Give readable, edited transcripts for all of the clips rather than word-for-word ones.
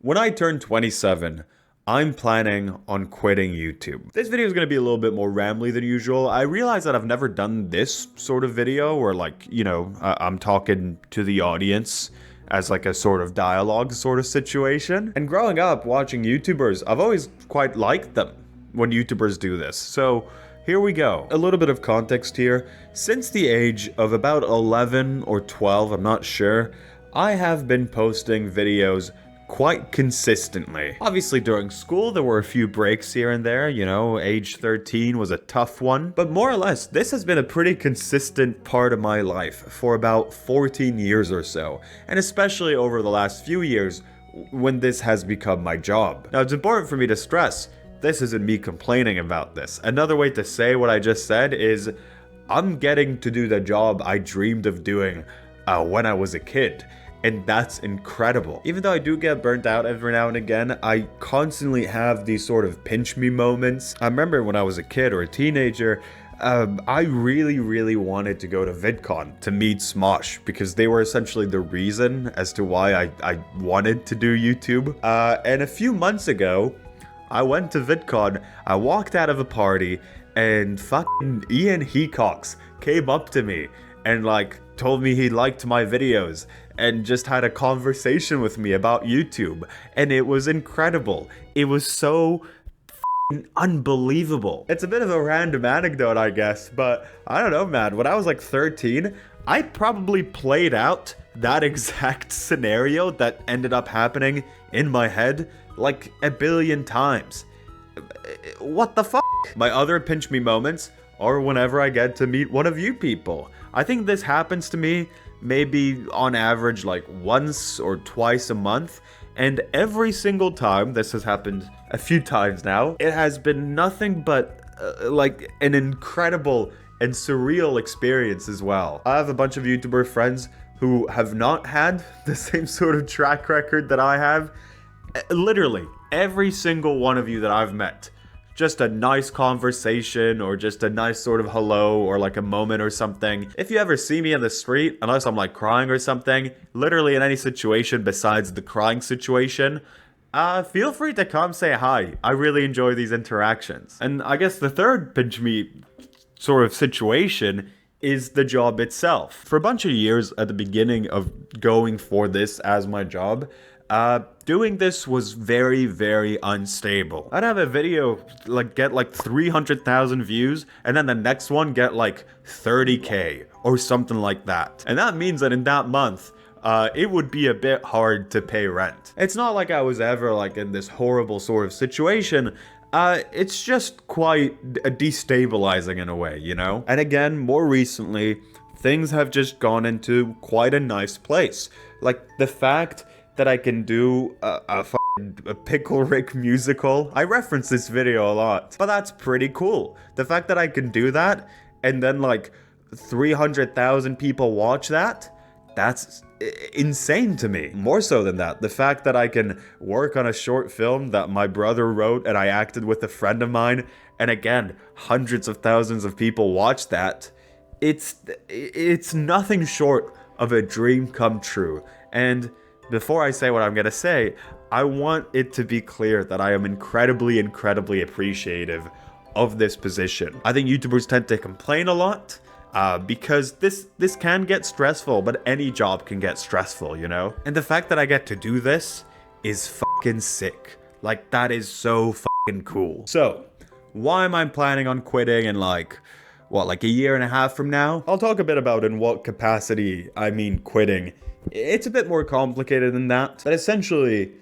When I turn 27, I'm planning on quitting YouTube. This video is going to be a little bit more rambly than usual. I realize that I've never done this sort of video where I'm talking to the audience as like a sort of dialogue sort of situation. And growing up watching YouTubers, I've always quite liked them when YouTubers do this. So here we go. A little bit of context here. Since the age of about 11 or 12, I'm not sure, I have been posting videos quite consistently. Obviously during school there were a few breaks here and there, age 13 was a tough one, but more or less this has been a pretty consistent part of my life for about 14 years or so, and especially over the last few years when this has become my job. Now it's important for me to stress, this isn't me complaining about this. Another way to say what I just said is I'm getting to do the job I dreamed of doing when I was a kid. And that's incredible. Even though I do get burnt out every now and again, I constantly have these sort of pinch me moments. I remember when I was a kid or a teenager, I really wanted to go to VidCon to meet Smosh because they were essentially the reason as to why I wanted to do YouTube. And a few months ago, I went to VidCon, I walked out of a party, and fucking Ian Hecox came up to me and told me he liked my videos and just had a conversation with me about YouTube, and it was incredible. It was so unbelievable. It's a bit of a random anecdote, I guess, but I don't know, man. When I was 13, I probably played out that exact scenario that ended up happening in my head like a billion times. What the fuck? My other pinch me moments are whenever I get to meet one of you people. I think this happens to me maybe on average once or twice a month, and every single time, this has happened a few times now, it has been nothing but an incredible and surreal experience as well. I have a bunch of YouTuber friends who have not had the same sort of track record that I have. Literally every single one of you that I've met, just a nice conversation or just a nice sort of hello or a moment or something. If you ever see me in the street, unless I'm crying or something, literally in any situation besides the crying situation, feel free to come say hi. I really enjoy these interactions. And I guess the third pinch me sort of situation is the job itself. For a bunch of years at the beginning of going for this as my job, doing this was very unstable. I'd have a video get 300,000 views and then the next one get 30k or something like that. And that means that in that month, it would be a bit hard to pay rent. It's not like I was ever in this horrible sort of situation. It's just quite destabilizing in a way, And again, more recently, things have just gone into quite a nice place. The fact that I can do a Pickle Rick musical. I reference this video a lot, but that's pretty cool. The fact that I can do that and then 300,000 people watch that's insane to me. More so than that, the fact that I can work on a short film that my brother wrote and I acted with a friend of mine, and again, hundreds of thousands of people watch that, it's nothing short of a dream come true. And before I say what I'm gonna say, I want it to be clear that I am incredibly appreciative of this position. I think YouTubers tend to complain a lot because this can get stressful, but any job can get stressful, And the fact that I get to do this is fucking sick. That is so fucking cool. So, why am I planning on quitting in a year and a half from now? I'll talk a bit about in what capacity I mean quitting. It's a bit more complicated than that, but essentially,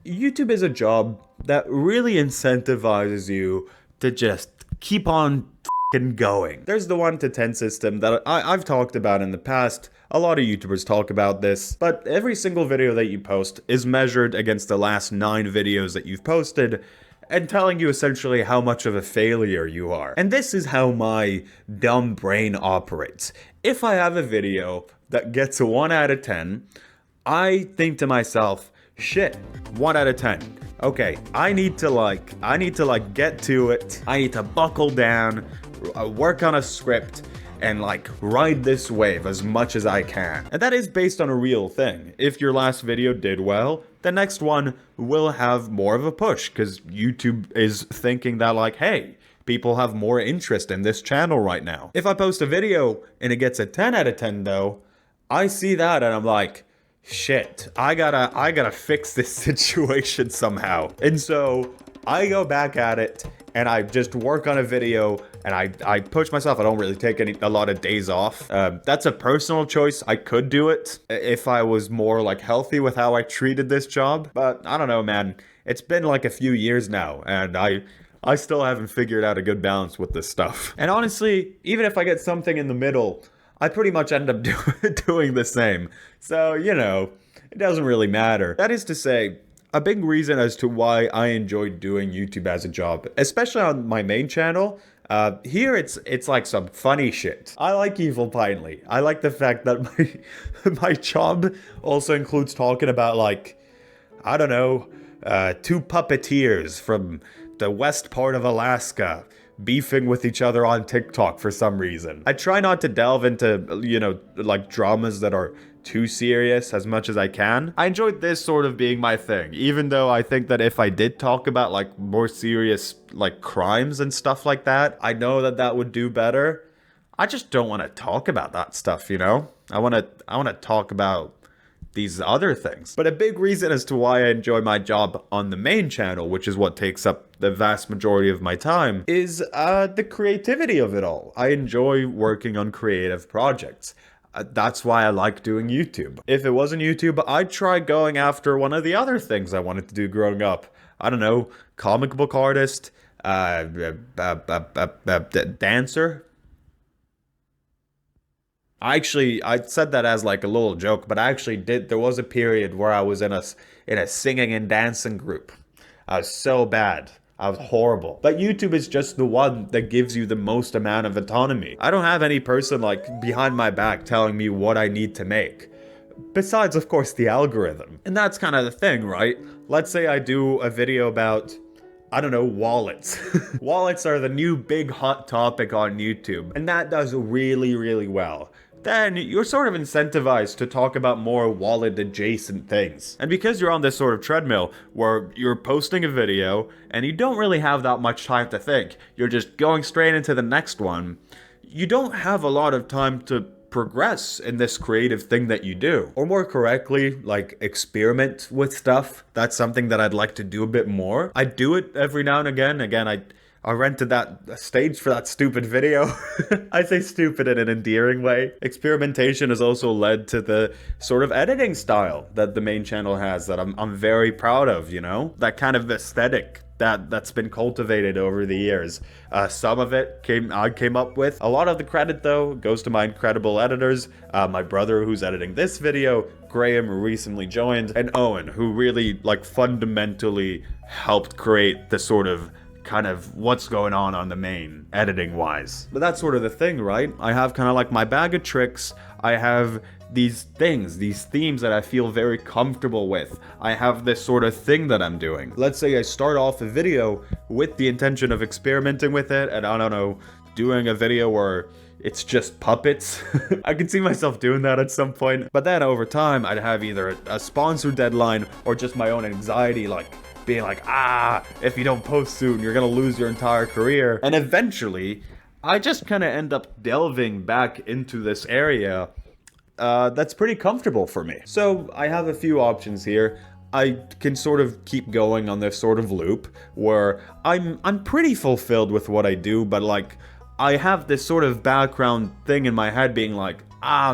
YouTube is a job that really incentivizes you to just keep on f***ing going. There's the 1 to 10 system that I've talked about in the past. A lot of YouTubers talk about this, but every single video that you post is measured against the last 9 videos that you've posted, and telling you essentially how much of a failure you are. And this is how my dumb brain operates. If I have a video that gets a 1 out of 10, I think to myself, shit, 1 out of 10. Okay, I need to get to it. I need to buckle down, work on a script, and like ride this wave as much as I can. And that is based on a real thing. If your last video did well, the next one will have more of a push because YouTube is thinking that like, hey, people have more interest in this channel right now. If I post a video and it gets a 10 out of 10 though, I see that and I'm like, shit, I gotta fix this situation somehow. And so I go back at it and I just work on a video and I push myself. I don't really take a lot of days off. That's a personal choice. I could do it if I was more like healthy with how I treated this job. But I don't know, man. It's been like a few years now and I still haven't figured out a good balance with this stuff. And honestly, even if I get something in the middle, I pretty much end up doing the same. So, you know, it doesn't really matter. That is to say, a big reason as to why I enjoy doing YouTube as a job, especially on my main channel, here it's like some funny shit. I like Evil Pinely. I like the fact that my job also includes talking about like, I don't know, two puppeteers from the west part of Alaska beefing with each other on TikTok for some reason. I try not to delve into, you know, like dramas that are too serious as much as I can. I enjoyed this sort of being my thing, even though I think that if I did talk about like more serious like crimes and stuff like that, I know that that would do better. I just don't want to talk about that stuff, you know? I want to talk about these other things. But a big reason as to why I enjoy my job on the main channel, which is what takes up the vast majority of my time, is the creativity of it all. I enjoy working on creative projects. That's why I like doing YouTube. If it wasn't YouTube, I'd try going after one of the other things I wanted to do growing up. I don't know, comic book artist, dancer. I said that as like a little joke, but I actually did. There was a period where I was in a singing and dancing group. I was so bad. I was horrible. But YouTube is just the one that gives you the most amount of autonomy. I don't have any person like behind my back telling me what I need to make. Besides, of course, the algorithm. And that's kind of the thing, right? Let's say I do a video about, I don't know, wallets. Wallets are the new big hot topic on YouTube. And that does really, really well. Then you're sort of incentivized to talk about more wallet adjacent things. And because you're on this sort of treadmill where you're posting a video and you don't really have that much time to think, you're just going straight into the next one, you don't have a lot of time to progress in this creative thing that you do. Or more correctly, like experiment with stuff. That's something that I'd like to do a bit more. I do it every now and again. Again, I rented that stage for that stupid video. I say stupid in an endearing way. Experimentation has also led to the sort of editing style that the main channel has that I'm very proud of, you know? That kind of aesthetic that's been cultivated over the years. Some of it I came up with. A lot of the credit, though, goes to my incredible editors. My brother, who's editing this video, Graham, who recently joined, and Owen, who really, like, fundamentally helped create the sort of kind of what's going on the main editing wise. But that's sort of the thing, right? I have kind of like my bag of tricks. I have these things, these themes that I feel very comfortable with. I have this sort of thing that I'm doing. Let's say I start off a video with the intention of experimenting with it, and I don't know, doing a video where it's just puppets. I can see myself doing that at some point. But then over time, I'd have either a sponsor deadline or just my own anxiety, like being like, if you don't post soon, you're gonna lose your entire career. And eventually, I just kind of end up delving back into this area that's pretty comfortable for me. So I have a few options here. I can sort of keep going on this sort of loop where I'm pretty fulfilled with what I do, but like I have this sort of background thing in my head being like,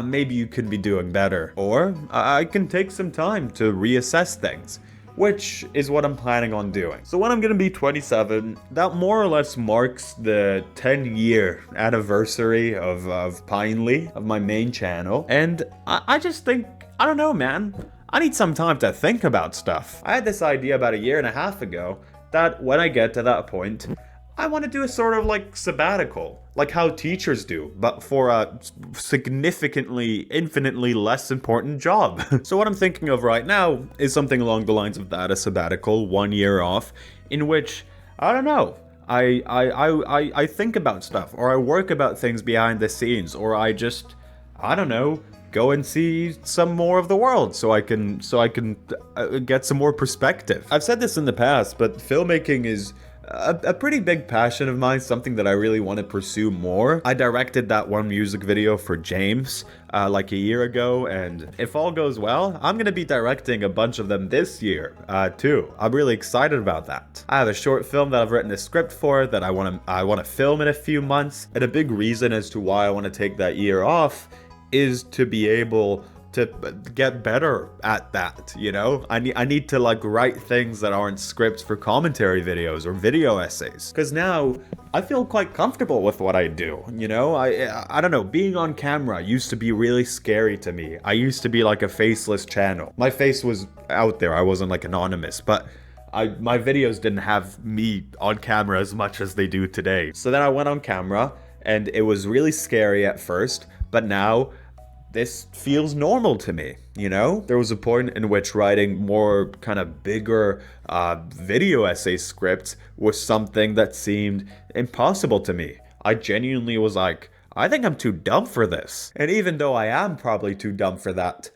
maybe you could be doing better. Or I can take some time to reassess things, which is what I'm planning on doing. So when I'm gonna be 27, that more or less marks the 10-year anniversary of Pinely, of my main channel. And I just think, I don't know, man. I need some time to think about stuff. I had this idea about 1.5 years ago that when I get to that point, I want to do a sort of like sabbatical, like how teachers do, but for a significantly, infinitely less important job. So what I'm thinking of right now is something along the lines of that, a sabbatical, 1 year off, in which, I don't know, I think about stuff, or I work about things behind the scenes, or I don't know, go and see some more of the world so I can get some more perspective. I've said this in the past, but filmmaking is a pretty big passion of mine, something that I really want to pursue more. I directed that one music video for James like a year ago, and if all goes well, I'm gonna be directing a bunch of them this year too. I'm really excited about that. I have a short film that I've written a script for that I want to film in a few months, and a big reason as to why I want to take that year off is to be able to get better at that, you know? I need to like write things that aren't scripts for commentary videos or video essays. Because now I feel quite comfortable with what I do, you know? I don't know, being on camera used to be really scary to me. I used to be like a faceless channel. My face was out there, I wasn't like anonymous, but my videos didn't have me on camera as much as they do today. So then I went on camera, and it was really scary at first, but now this feels normal to me, you know? There was a point in which writing more kind of bigger video essay scripts was something that seemed impossible to me. I genuinely was like, I think I'm too dumb for this. And even though I am probably too dumb for that,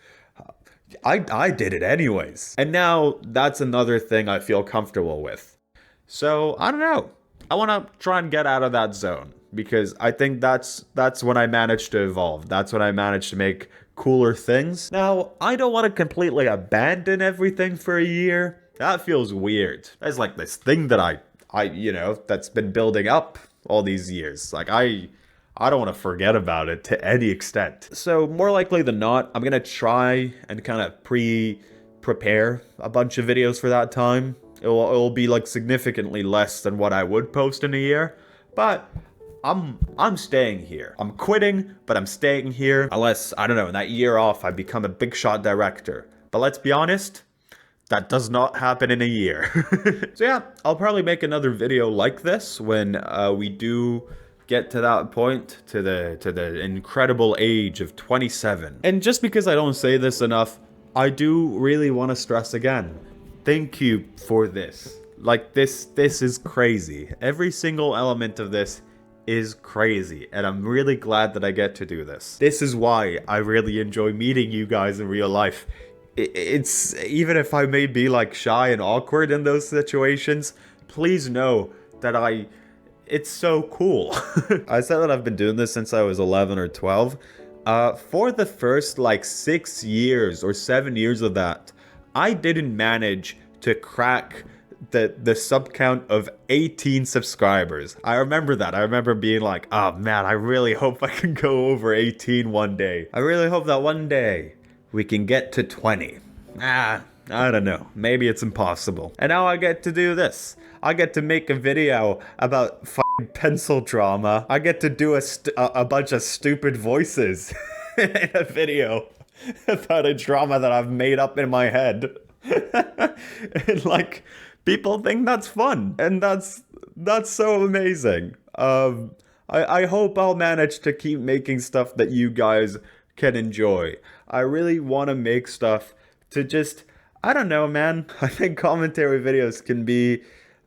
I did it anyways. And now that's another thing I feel comfortable with. So, I don't know. I want to try and get out of that zone, because I think that's when I managed to evolve. That's when I managed to make cooler things. Now, I don't want to completely abandon everything for a year. That feels weird. That's like this thing that I you know, that's been building up all these years. Like, I don't want to forget about it to any extent. So, more likely than not, I'm going to try and kind of prepare a bunch of videos for that time. It'll be like significantly less than what I would post in a year, but I'm staying here. I'm quitting, but I'm staying here. Unless, I don't know, in that year off, I become a big shot director. But let's be honest, that does not happen in a year. So yeah, I'll probably make another video like this when we do get to that point, to the incredible age of 27. And just because I don't say this enough, I do really want to stress again. Thank you for this. Like, this is crazy. Every single element of this is crazy, and I'm really glad that I get to do this. This is why I really enjoy meeting you guys in real life. It's even if I may be like shy and awkward in those situations, please know that it's so cool. I said that I've been doing this since I was 11 or 12. For the first like 6 years or 7 years of that, I didn't manage to crack the sub count of 18 subscribers. I remember that. I remember being like, oh man, I really hope I can go over 18 one day. I really hope that one day we can get to 20. I don't know. Maybe it's impossible. And now I get to do this. I get to make a video about f***ing pencil drama. I get to do a bunch of stupid voices in a video about a drama that I've made up in my head. And like, people think that's fun, and that's so amazing. I hope I'll manage to keep making stuff that you guys can enjoy. I really want to make stuff to just, I don't know, man. I think commentary videos can be,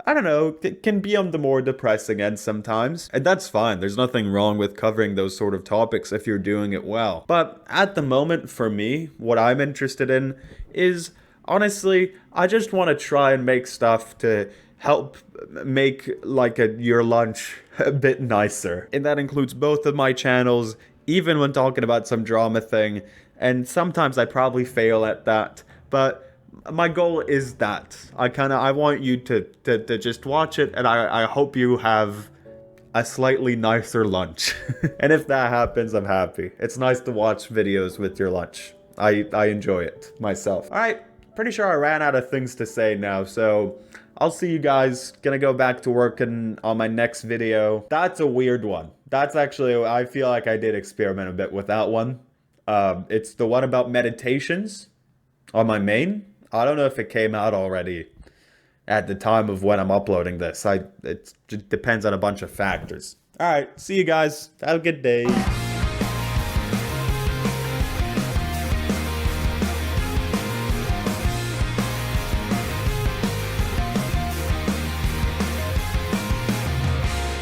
I don't know, can be on the more depressing end sometimes. And that's fine. There's nothing wrong with covering those sort of topics if you're doing it well. But at the moment, for me, what I'm interested in is, honestly, I just want to try and make stuff to help make like your lunch a bit nicer. And that includes both of my channels, even when talking about some drama thing. And sometimes I probably fail at that, but my goal is that I want you to just watch it, and I hope you have a slightly nicer lunch. And if that happens, I'm happy. It's nice to watch videos with your lunch. I enjoy it myself. All right, pretty sure I ran out of things to say now, so I'll see you guys. Gonna go back to working on my next video. That's a weird one. That's actually, I feel like I did experiment a bit with that one. It's the one about meditations on my main. I don't know if it came out already at the time of when I'm uploading this. It just depends on a bunch of factors. All right, see you guys. Have a good day.